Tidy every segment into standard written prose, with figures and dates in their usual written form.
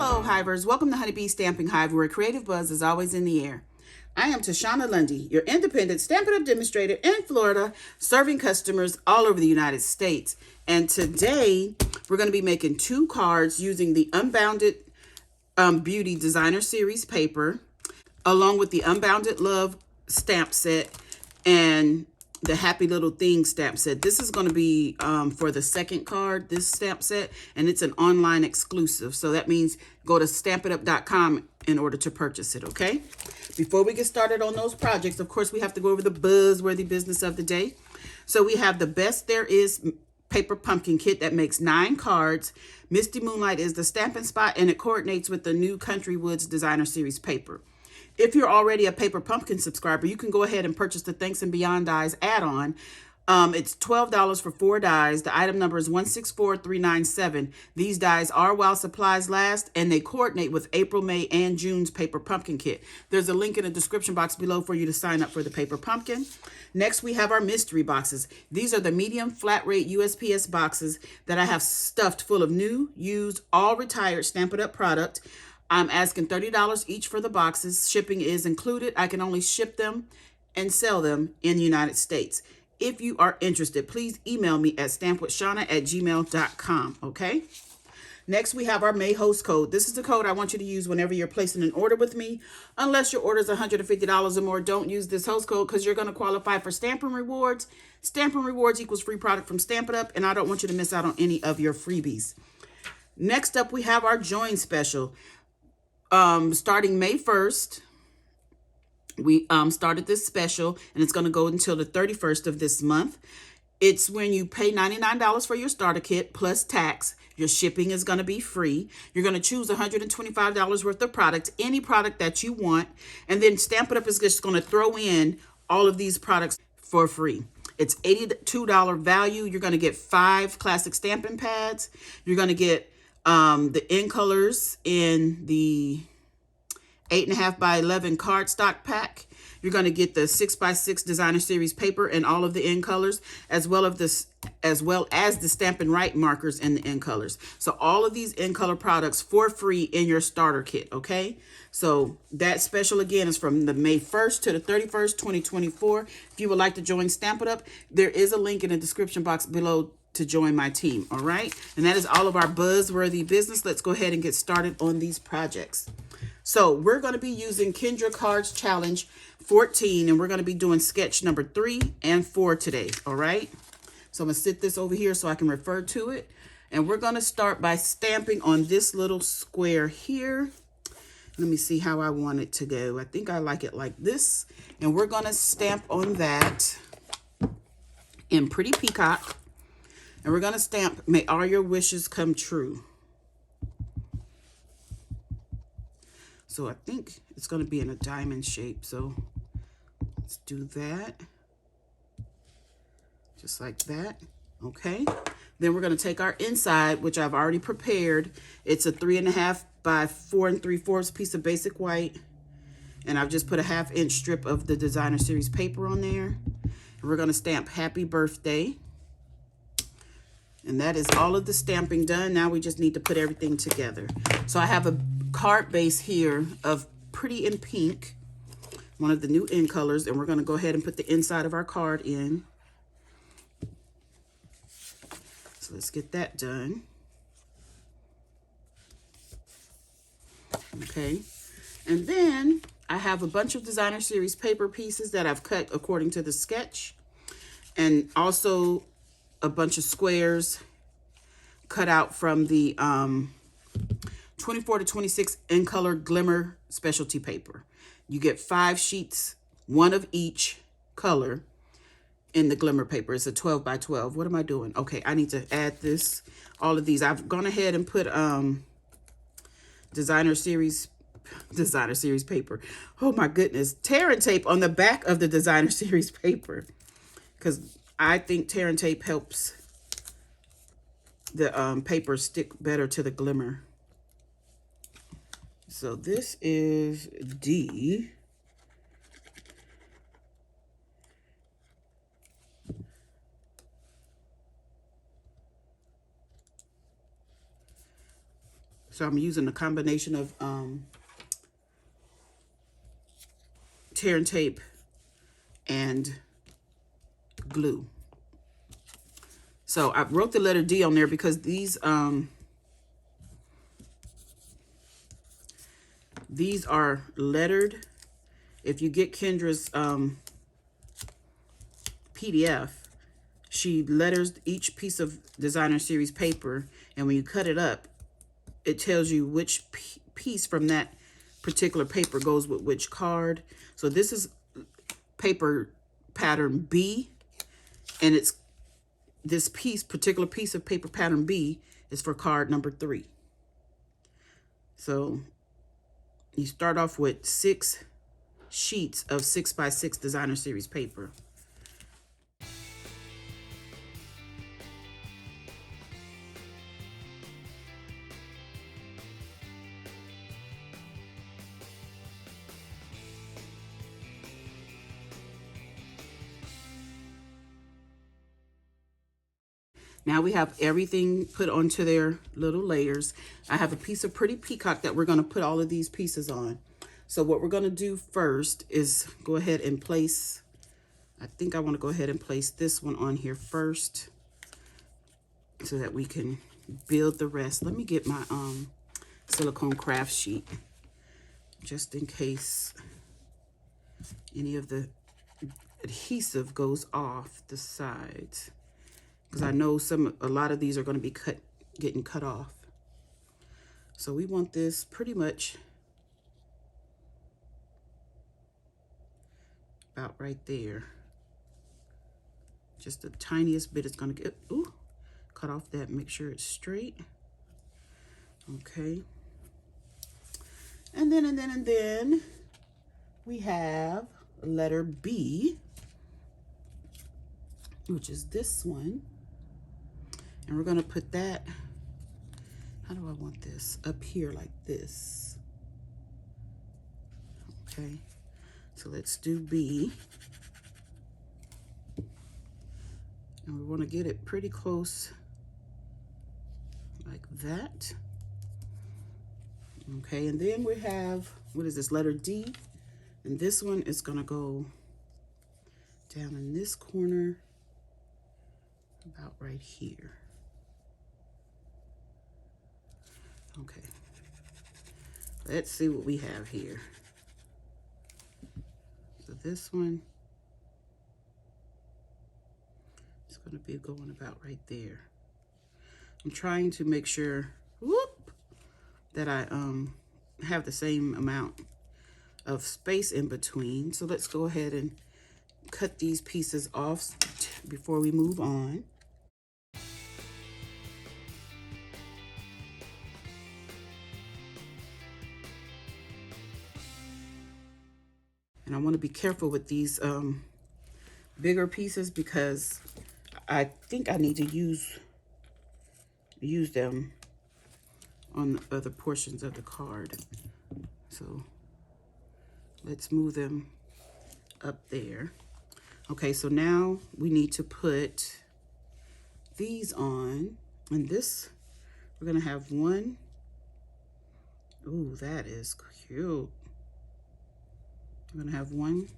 Hello, Hivers. Welcome to Honeybee Stamping Hive, where creative buzz is always in the air. I am Tashana Lundy, your independent Stampin' Up! Demonstrator in Florida, serving customers all over the United States. And today, we're going to be making 2 cards using the Unbounded Beauty Designer Series paper, along with the Unbounded Love stamp set and the Happy Little Things stamp set. This is going to be for the second card, this stamp set, and it's an online exclusive. So that means go to stampitup.com in order to purchase it, okay? Before we get started on those projects, of course, we have to go over the buzzworthy business of the day. So we have the Best There Is paper pumpkin kit that makes 9 cards. Misty Moonlight is the stamping spot, and it coordinates with the new Country Woods Designer Series paper. If you're already a Paper Pumpkin subscriber, you can go ahead and purchase the Thanks and Beyond dies add-on. It's $12 for 4 dies. The item number is 164397. These dies are while supplies last, and they coordinate with April, May, and June's Paper Pumpkin kit. There's a link in the description box below for you to sign up for the Paper Pumpkin. Next, we have our mystery boxes. These are the medium flat rate USPS boxes that I have stuffed full of new, used, all retired Stampin' Up! Product. I'm asking $30 each for the boxes. Shipping is included. I can only ship them and sell them in the United States. If you are interested, please email me at stampwithshawna@gmail.com, okay? Next, we have our May host code. This is the code I want you to use whenever you're placing an order with me. Unless your order is $150 or more, don't use this host code because you're going to qualify for Stampin' Rewards. Stampin' Rewards equals free product from Stampin' Up!, and I don't want you to miss out on any of your freebies. Next up, we have our Join Special. Starting May 1st, we started this special, and it's going to go until the 31st of this month. It's when you pay $99 for your starter kit plus tax. Your shipping is going to be free. You're going to choose $125 worth of product, any product that you want, and then Stampin' Up! Is just going to throw in all of these products for free. It's $82 value. You're going to get 5 classic stamping pads. You're going to get the in colors in the 8.5 by 11 cardstock pack. You're going to get the 6 by 6 Designer Series paper and all of the in colors, as well as the Stampin' Right markers and the in colors. So all of these in color products for free in your starter kit, okay? So that special again is from the May 1st to the 31st, 2024. If you would like to join Stampin' Up, there is a link in the description box below to join my team, all right? And that is all of our buzzworthy business. Let's go ahead and get started on these projects. So we're going to be using Kendra Cards Challenge 14, and we're going to be doing sketch number 3 and 4 today, all right? So I'm going to sit this over here so I can refer to it. And we're going to start by stamping on this little square here. Let me see how I want it to go. I think I like it like this. And we're going to stamp on that in Pretty Peacock. And we're going to stamp, May All Your Wishes Come True. So I think it's going to be in a diamond shape. So let's do that. Just like that. Okay. Then we're going to take our inside, which I've already prepared. It's a 3.5 by 4 3/4 piece of basic white. And I've just put a 1/2 inch strip of the Designer Series paper on there. And we're going to stamp Happy Birthday. And that is all of the stamping done. Now we just need to put everything together. So I have a card base here of Pretty in Pink, one of the new in colors, and we're going to go ahead and put the inside of our card in. So let's get that done. Okay. And then I have a bunch of Designer Series paper pieces that I've cut according to the sketch, and also a bunch of squares cut out from the 24 to 26 in color glimmer specialty paper. You get 5 sheets, 1 of each color in the glimmer paper. It's a 12 by 12. What am I doing? Okay, I need to add all of these. I've gone ahead and put Designer Series paper. Oh my goodness. Tear and tape on the back of the Designer Series paper, because I think tear and tape helps the paper stick better to the glimmer. So this is D. So I'm using a combination of tear and tape and glue. So I wrote the letter D on there because these are lettered. If you get Kendra's PDF, she letters each piece of designer series paper, and when you cut it up, it tells you which piece from that particular paper goes with which card. So this is paper pattern B, and it's this particular piece of paper pattern B is for card number 3. So you start off with 6 sheets of 6x6 designer series paper. Now we have everything put onto their little layers. I have a piece of Pretty Peacock that we're going to put all of these pieces on. So what we're going to do first is go ahead and place, I think I want to go ahead and place this one on here first so that we can build the rest. Let me get my silicone craft sheet just in case any of the adhesive goes off the sides, because I know a lot of these are going to be getting cut off. So we want this pretty much about right there. Just the tiniest bit is going to get, cut off that, make sure it's straight. Okay. And then we have letter B, which is this one. And we're going to put that, how do I want this? Up here like this. Okay, so let's do B. And we want to get it pretty close like that. Okay, and then we have, what is this, letter D? And this one is going to go down in this corner about right here. Okay, let's see what we have here. So this one is going to be going about right there. I'm trying to make sure, that I have the same amount of space in between. So let's go ahead and cut these pieces off before we move on. And I want to be careful with these bigger pieces because I think I need to use them on the other portions of the card. So let's move them up there. Okay, so now we need to put these on, and this, we're gonna have one. Ooh, that is cute. I'm gonna have one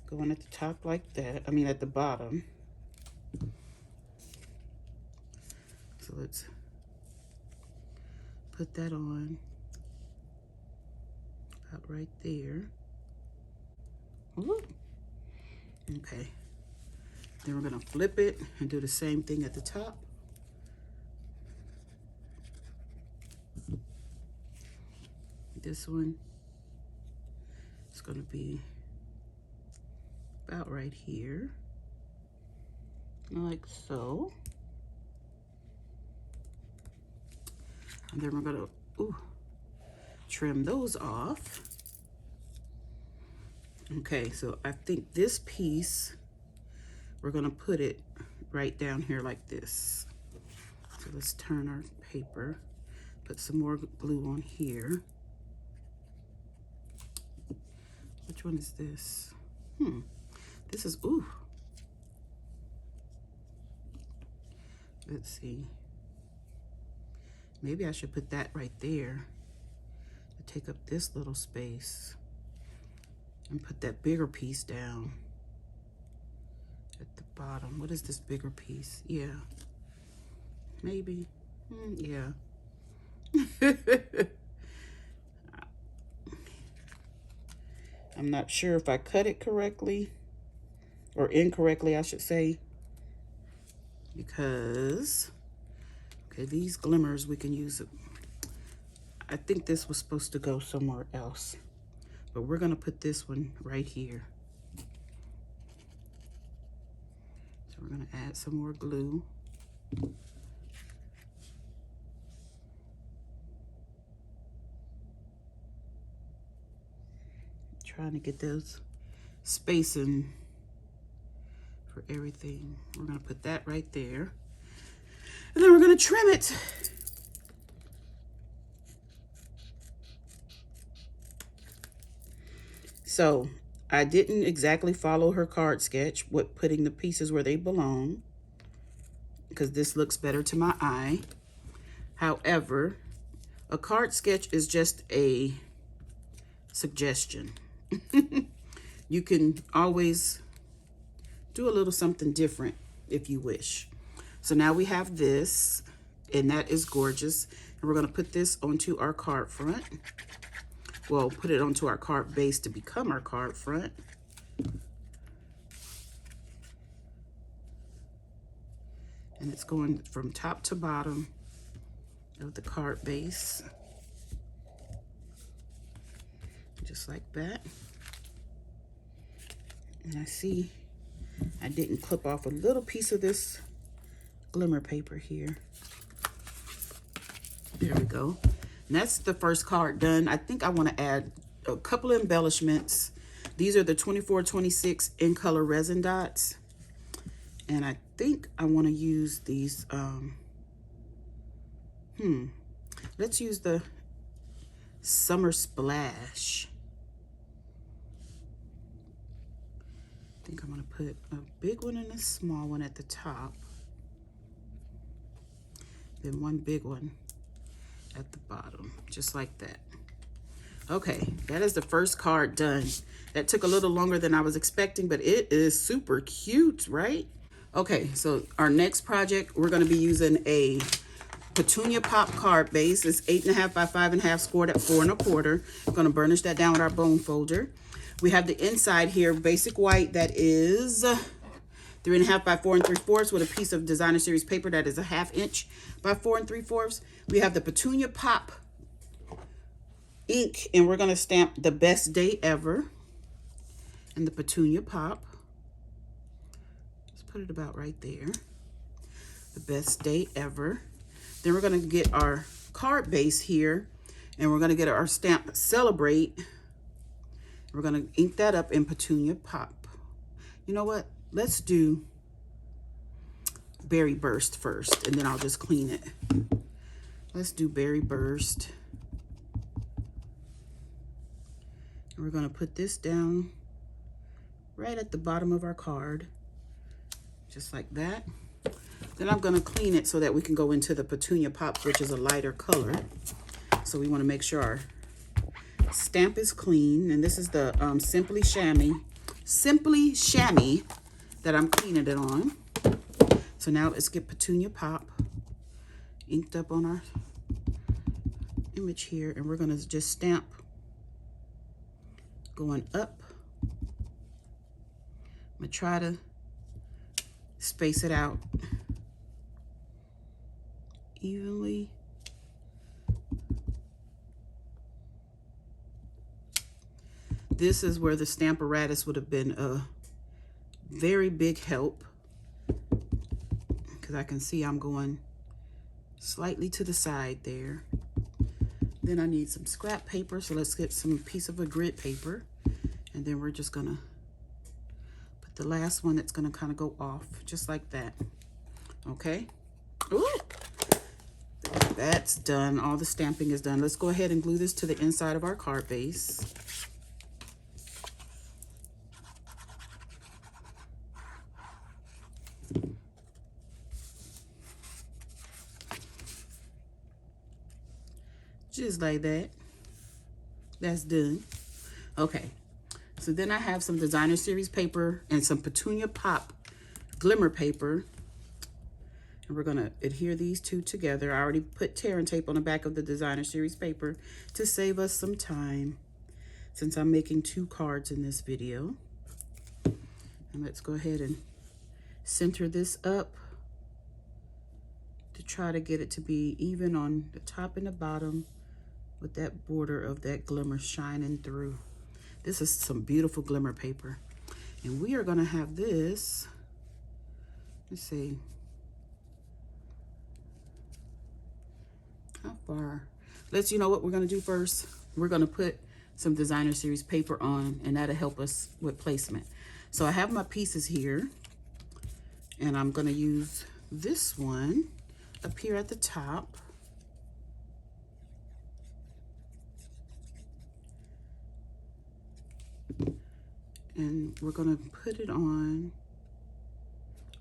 going at the top like that. I mean at the bottom. So let's put that on about right there. Ooh. Okay. Then we're gonna flip it and do the same thing at the top. This one is gonna be about right here, like so. And then we're gonna trim those off. Okay, so I think this piece, we're gonna put it right down here like this. So let's turn our paper, put some more glue on here. Which one is this? This is, let's see. Maybe I should put that right there to take up this little space and put that bigger piece down at the bottom. What is this bigger piece? Yeah, maybe. Yeah. I'm not sure if I cut it correctly or incorrectly, I should say, because okay, these glimmers we can use it. I think this was supposed to go somewhere else, but we're gonna put this one right here. So we're gonna add some more glue. Trying to get those spacing for everything. We're gonna put that right there. And then we're gonna trim it. So I didn't exactly follow her card sketch with putting the pieces where they belong, because this looks better to my eye. However, a card sketch is just a suggestion. You can always do a little something different if you wish. So now we have this, and that is gorgeous. And we're going to put this onto our card front. Well, put it onto our card base to become our card front. And it's going from top to bottom of the card base. Just like that. And I see I didn't clip off a little piece of this glimmer paper here. There we go. And that's the first card done. I think I want to add a couple of embellishments. These are the 24-26 in color resin dots. And I think I want to use these, let's use the Summer Splash. I think I'm gonna put a big one and a small one at the top. Then one big one at the bottom, just like that. Okay, that is the first card done. That took a little longer than I was expecting, but it is super cute, right? Okay, so our next project, we're gonna be using a Petunia Pop card base. It's 8.5 by 5.5, scored at 4 1/4. I'm gonna burnish that down with our bone folder. We have the inside here, basic white, that is 3.5 by 4 3/4 with a piece of designer series paper that is 1/2 inch by 4 3/4. We have the Petunia Pop ink, and we're gonna stamp the best day ever and the Petunia Pop. Let's put it about right there. The best day ever. Then we're gonna get our card base here, and we're gonna get our stamp Celebrate. We're gonna ink that up in Petunia Pop. You know what? Let's do Berry Burst first, and then I'll just clean it. Let's do Berry Burst. And we're gonna put this down right at the bottom of our card, just like that. Then I'm gonna clean it so that we can go into the Petunia Pop, which is a lighter color. So we wanna make sure our stamp is clean, and this is the Simply Chamois that I'm cleaning it on. So now let's get Petunia Pop inked up on our image here, and we're gonna just stamp going up. I'm gonna try to space it out evenly. This is where the Stamparatus would have been a very big help, because I can see I'm going slightly to the side there. Then I need some scrap paper, so let's get some piece of a grid paper, and then we're just gonna put the last one that's gonna kind of go off, just like that. Okay. Ooh. That's done. All the stamping is done. Let's go ahead and glue this to the inside of our card base. Just like that. That's done. Okay. So then I have some designer series paper and some Petunia Pop glimmer paper. And we're gonna adhere these two together. I already put tearing tape on the back of the designer series paper to save us some time since I'm making 2 cards in this video. And let's go ahead and center this up to try to get it to be even on the top and the bottom with that border of that glimmer shining through. This is some beautiful glimmer paper. And we are gonna have this, let's see, how far? You know what we're gonna do first? We're gonna put some designer series paper on, and that'll help us with placement. So I have my pieces here, and I'm gonna use this one up here at the top. And we're gonna put it on.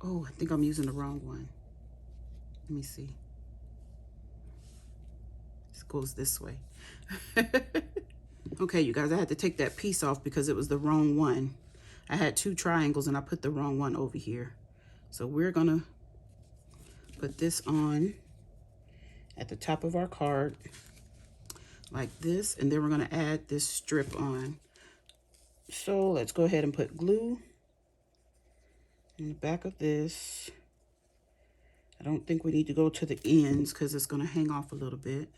Oh, I think I'm using the wrong one. Let me see. This goes this way. Okay, you guys, I had to take that piece off because it was the wrong one. I had 2 triangles and I put the wrong one over here. So we're gonna put this on at the top of our card like this, and then we're gonna add this strip on. So let's go ahead and put glue in the back of this. I don't think we need to go to the ends because it's gonna hang off a little bit.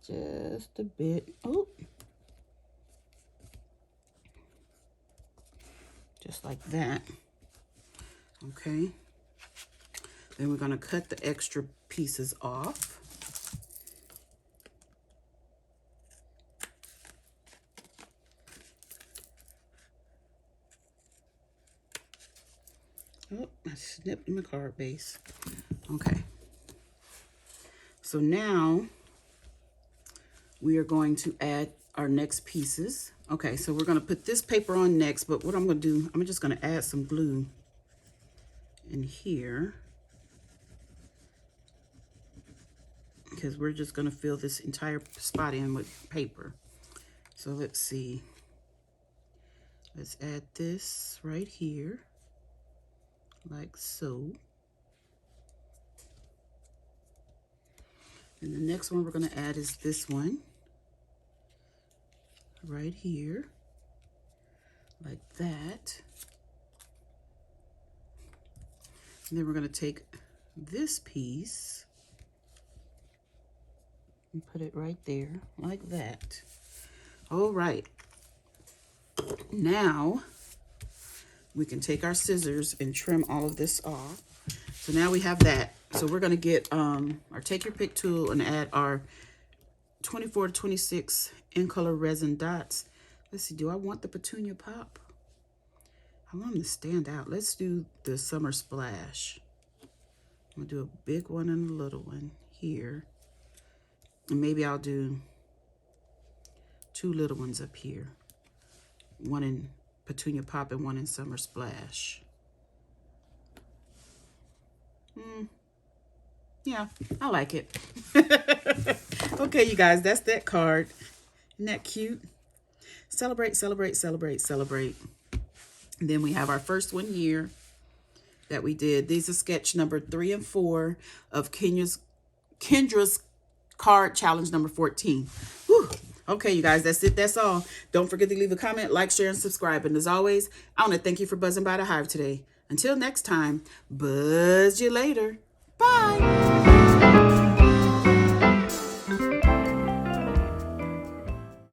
Just a bit. Oh, just like that. Okay. Then we're going to cut the extra pieces off. Oh, I snipped my card base. Okay. So now we are going to add our next pieces. Okay, so we're going to put this paper on next, but what I'm going to do, I'm just going to add some glue in here because we're just going to fill this entire spot in with paper. So let's see. Let's add this right here, like so. And the next one we're going to add is this one right here, like that. And then we're going to take this piece and put it right there, like that. All right. Now we can take our scissors and trim all of this off. So now we have that. So we're going to get our Take Your Pick tool and add our 24 to 26 in color resin dots. Let's see, do I want the Petunia Pop? I want them to stand out. Let's do the Summer Splash. I'm going to do a big one and a little one here. And maybe I'll do 2 little ones up here. One in Petunia Pop and one in Summer Splash. Yeah, I like it. Okay, you guys, that's that card. Isn't that cute? Celebrate, celebrate, celebrate, celebrate. And then we have our first one here that we did. These are sketch number 3 and 4 of Kendra's card challenge number 14. Whew. Okay, you guys, that's it. That's all. Don't forget to leave a comment, like, share, and subscribe. And as always, I want to thank you for buzzing by the Hive today. Until next time, buzz you later. Bye.